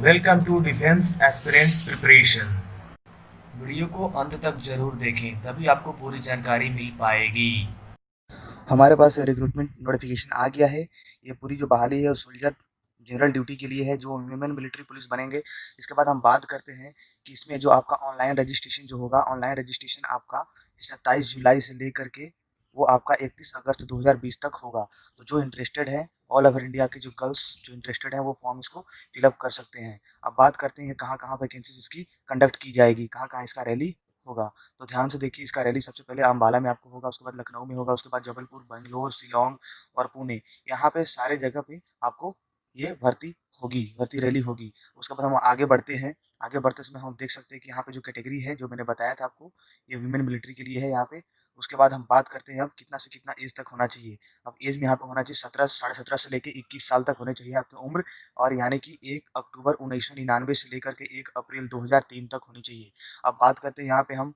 Welcome to defence aspirant preparation. Video को अंत तक जरूर देखें, तभी आपको पूरी जानकारी मिल पाएगी। हमारे पास रिक्रूटमेंट नोटिफिकेशन आ गया है। ये पूरी जो बहाली है वो सोल्जर जनरल ड्यूटी के लिए है, जो वुमेन मिलिट्री पुलिस बनेंगे। इसके बाद हम बात करते हैं कि इसमें जो आपका ऑनलाइन रजिस्ट्रेशन जो होगा, ऑनलाइन रजिस्ट्रेशन आपका 27 जुलाई से लेकर के वो आपका 31 अगस्त 2020 तक होगा। तो जो इंटरेस्टेड है, ऑल ओवर इंडिया के जो गर्ल्स जो इंटरेस्टेड हैं वो फॉर्म इसको फिलअप कर सकते हैं। अब बात करते हैं कहाँ कहाँ वैकेंसीज इसकी कंडक्ट की जाएगी, कहाँ कहाँ इसका रैली होगा। तो ध्यान से देखिए, इसका रैली सबसे पहले अम्बाला में आपको होगा, उसके बाद लखनऊ में होगा, उसके बाद जबलपुर, बेंगलोर, शिलोंग और पुणे। यहाँ पे सारे जगह पे आपको ये भर्ती होगी, भर्ती रैली होगी। उसके बाद हम आगे बढ़ते हैं। आगे बढ़ते समय हम देख सकते हैं कि यहाँ पे जो कैटेगरी है, जो मैंने बताया था आपको, ये वीमेन मिलिट्री के लिए है यहाँ पे। उसके बाद हम बात करते हैं अब कितना से कितना एज तक होना चाहिए। अब एज में यहाँ पे होना चाहिए 17, 17.5 से लेके 21 साल तक होने चाहिए आपकी उम्र। और यानी कि 1 अक्टूबर 1999 से लेकर के 1 अप्रैल 2003 तक होनी चाहिए। अब बात करते हैं यहाँ पे हम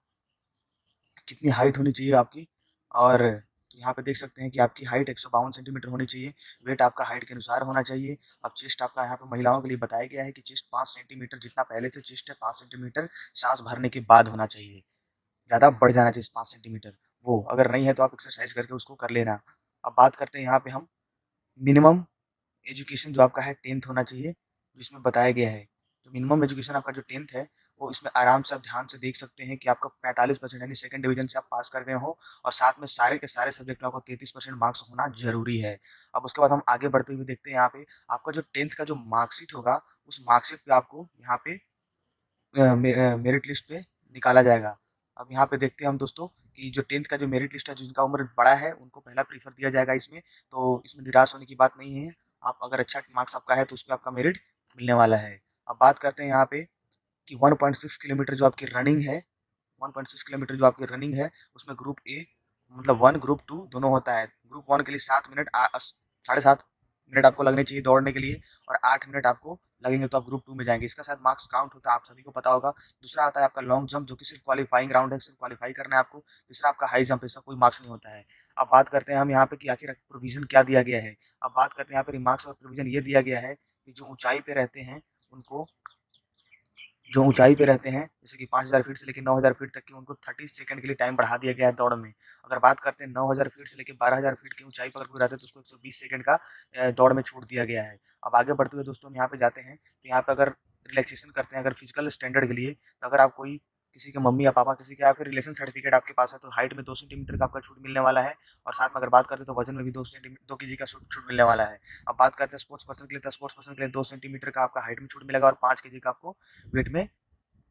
कितनी हाइट होनी चाहिए आपकी। और तो यहाँ पे देख सकते हैं कि आपकी हाइट 152 सेंटीमीटर होनी चाहिए। वेट आपका हाइट के अनुसार होना चाहिए। अब चेस्ट आपका यहाँ पे महिलाओं के लिए बताया गया है कि चेस्ट 5 सेंटीमीटर, जितना पहले से चेस्ट है 5 सेंटीमीटर सांस भरने के बाद होना चाहिए। ज़्यादा बढ़ जाना चाहिए 5 सेंटीमीटर। वो अगर नहीं है तो आप एक्सरसाइज करके उसको कर लेना। अब बात करते हैं यहाँ पे हम मिनिमम एजुकेशन जो आपका है 10th होना चाहिए, जिसमें बताया गया है। तो मिनिमम एजुकेशन आपका जो 10th है, वो इसमें आराम से आप ध्यान से देख सकते हैं कि आपका 45% यानी सेकंड डिवीजन से आप पास कर गए हो। और साथ में सारे के सारे सब्जेक्ट में आपको 33% मार्क्स होना जरूरी है। अब उसके बाद हम आगे बढ़ते हुए देखते हैं यहाँ पे आपका जो 10th का जो मार्कशीट होगा, उस मार्कशीट पे आपको यहाँ पे मेरिट लिस्ट पे निकाला जाएगा। अब यहाँ पे देखते हैं हम दोस्तों कि जो 10th का जो मेरिट लिस्ट है, जिनका उम्र बड़ा है उनको पहला प्रीफर दिया जाएगा इसमें। तो इसमें निराश होने की बात नहीं है। आप अगर अच्छा मार्क्स आपका है तो उसमें आपका मेरिट मिलने वाला है। अब बात करते हैं यहाँ पे कि 1.6 किलोमीटर जो आपकी रनिंग है, 1.6 किलोमीटर जो आपकी रनिंग है, उसमें ग्रुप ए मतलब 1 ग्रुप 2 दोनों होता है। ग्रुप 1 के लिए 7 मिनट 7.5 मिनट आपको लगने चाहिए दौड़ने के लिए, और 8 मिनट आपको लगेंगे तो आप ग्रुप 2 में जाएंगे। इसका शायद मार्क्स काउंट होता है, आप सभी को पता होगा। दूसरा आता है आपका लॉन्ग जंप, जो कि सिर्फ क्वालिफाइंग राउंड है, सिर्फ क्वालिफाई करना है आपको। तीसरा आपका हाई जंप, इसका कोई मार्क्स नहीं होता है। अब बात करते हैं हम यहाँ पे कि आखिर प्रोविजन क्या दिया गया है। अब बात करते हैं यहाँ पे रिमार्क्स और प्रोविजन ये दिया गया है कि जो ऊंचाई पे रहते हैं उनको, जो ऊंचाई पे रहते हैं जैसे कि 5000 फीट से लेकर 9000 फीट तक की, उनको 30 सेकंड के लिए टाइम बढ़ा दिया गया है दौड़ में। अगर बात करते हैं 9000 फीट से लेकर 12000 फीट की ऊंचाई पर अगर कोई रहता है तो उसको 120 सेकंड का दौड़ में छूट दिया गया है। अब आगे बढ़ते हुए दोस्तों हम यहाँ पे जाते हैं, तो यहाँ पे अगर रिलैक्सेशन करते हैं अगर फिजिकल स्टैंडर्ड के लिए, तो अगर आप कोई किसी के मम्मी या पापा किसी का या फिर रिलेशन सर्टिफिकेट आपके पास है, तो हाइट में 2 सेंटीमीटर का आपका छूट मिलने वाला है। और साथ में अगर बात करते हैं तो वजन में भी 2 सेंटीमीटर 2 केजी का छूट मिलने वाला है। अब बात करते हैं स्पोर्ट्स पर्सन के लिए, तो स्पोर्ट्स पर्सन के लिए 2 सेंटीमीटर का आपका हाइट में छूट मिलेगा और 5 केजी का आपको वेट में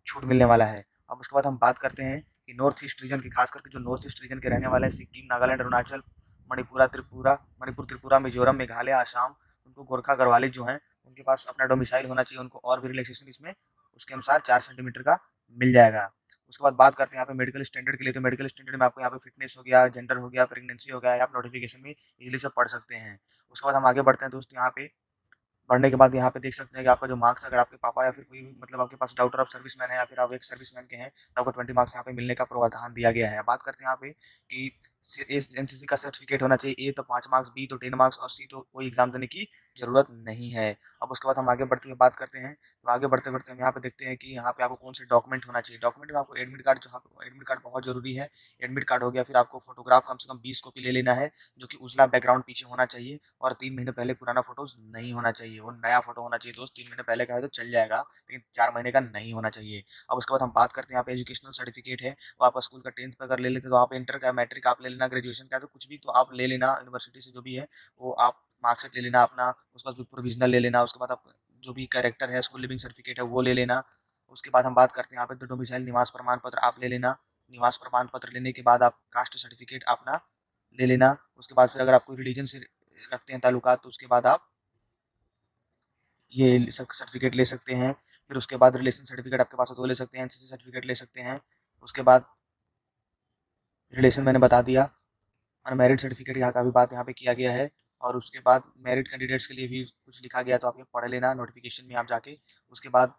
छूट मिलने वाला है। अब उसके बाद हम बात करते हैं कि नॉर्थ ईस्ट रीजन की, खास करके जो नॉर्थ ईस्ट रीजन के रहने वाले हैं, सिक्किम, नागालैंड, अरुणाचल, मणिपुर, त्रिपुरा, मिजोरम, मेघालय, आसाम, उनको गोरखा गढ़वाली जो हैं, उनके पास अपना डोमिसाइल होना चाहिए। उनको और भी रिलैक्सेशन इसमें उसके अनुसार 4 सेंटीमीटर का मिल जाएगा। उसके बाद बात करते हैं यहाँ पे मेडिकल स्टैंडर्ड के लिए, तो मेडिकल स्टैंडर्ड में आपको यहाँ पे फिटनेस हो गया, जेंडर हो गया, प्रेगनेंसी हो गया, आप नोटिफिकेशन में इजीली से पढ़ सकते हैं। उसके बाद हम आगे बढ़ते हैं दोस्तों, यहाँ पे पढ़ने के बाद यहाँ पे देख सकते हैं कि आपका जो मार्क्स, अगर आपके पापा या फिर कोई भी मतलब आपके पास डॉक्टर ऑफ सर्विसमैन है या फिर आप एक सर्विसमैन के हैं, तो आपको 20 मार्क्स यहाँ पे मिलने का प्रावधान दिया गया है। बात करते हैं यहाँ पे कि एनसीसी का सर्टिफिकेट होना चाहिए। ए तो 5 मार्क्स, बी तो 10 मार्क्स और सी तो कोई एग्जाम देने की जरूरत नहीं है। अब उसके बाद हम आगे बढ़ते हुए बात करते हैं, तो आगे बढ़ते बढ़ते हम यहाँ पे देखते हैं कि यहाँ पे आपको कौन से डॉक्यूमेंट होना चाहिए। डॉक्यूमेंट में आपको एडमिट कार्ड, जो आपको एडमिट कार्ड बहुत जरूरी है। एडमिट कार्ड हो गया, फिर आपको फोटोग्राफ कम से कम 20 कॉपी ले लेना है, जो कि उजला बैकग्राउंड पीछे होना चाहिए। और 3 महीने पहले पुराना फोटोज नहीं होना चाहिए, वो नया फोटो होना चाहिए दोस्त। 3 महीने पहले का है तो चल जाएगा, लेकिन 4 महीने का नहीं होना चाहिए। अब उसके बाद हम बात करते हैं यहाँ पे एजुकेशनल सर्टिफिकेट है, वो आप स्कूल का 10th का अगर ले लेते तो आप इंटर का, मैट्रिक आप ले लेना, ग्रेजुएशन का तो कुछ भी तो आप ले लेना, यूनिवर्सिटी से जो भी है वो आप मार्कशीट ले लेना अपना। उसके बाद प्रोविजनल ले लेना। उसके बाद आप जो भी कैरेक्टर है, स्कूल लिविंग सर्टिफिकेट है, वो ले लेना। उसके बाद हम बात करते हैं यहाँ पे तो डोमिसाइल निवास प्रमाण पत्र आप ले लेना। निवास प्रमाण पत्र लेने के बाद आप कास्ट सर्टिफिकेट अपना ले लेना। उसके बाद फिर अगर आप कोई रिलीजन से रखते हैं ताल्लुकात, तो उसके बाद आप ये सर्टिफिकेट ले सकते हैं। फिर उसके बाद रिलेशन सर्टिफिकेट आपके पास हो तो ले सकते हैं, एनसीसी सर्टिफिकेट ले सकते हैं। उसके बाद रिलेशन मैंने बता दिया। और मेरिट सर्टिफिकेट यहाँ का भी बात यहाँ पे किया गया है। और उसके बाद मेरिट कैंडिडेट्स के लिए भी कुछ लिखा गया, तो आप ये पढ़ लेना नोटिफिकेशन में आप जाके। उसके बाद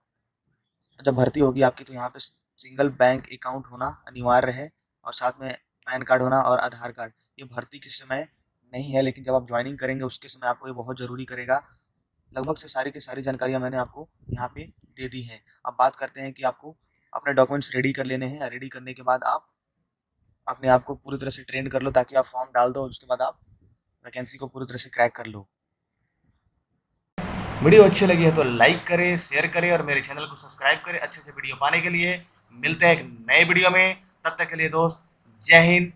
जब भर्ती होगी आपकी, तो यहाँ पे सिंगल बैंक अकाउंट होना अनिवार्य है, और साथ में पैन कार्ड होना और आधार कार्ड। ये भर्ती के समय नहीं है, लेकिन जब आप ज्वाइनिंग करेंगे उसके समय आपको ये बहुत ज़रूरी करेगा लगभग से सारी की सारी जानकारियाँ मैंने आपको यहाँ पे दे दी हैं। अब बात करते हैं कि आपको अपने डॉक्यूमेंट्स रेडी कर लेने हैं। रेडी करने के बाद आप अपने आप को पूरी तरह से ट्रेन कर लो ताकि आप फॉर्म डाल दो और उसके बाद आप वैकेंसी को पूरी तरह से क्रैक कर लो। वीडियो अच्छी लगी है तो लाइक करें, शेयर करें और मेरे चैनल को सब्सक्राइब करें अच्छे से वीडियो पाने के लिए। मिलते हैं एक नए वीडियो में, तब तक के लिए दोस्त जय हिंद।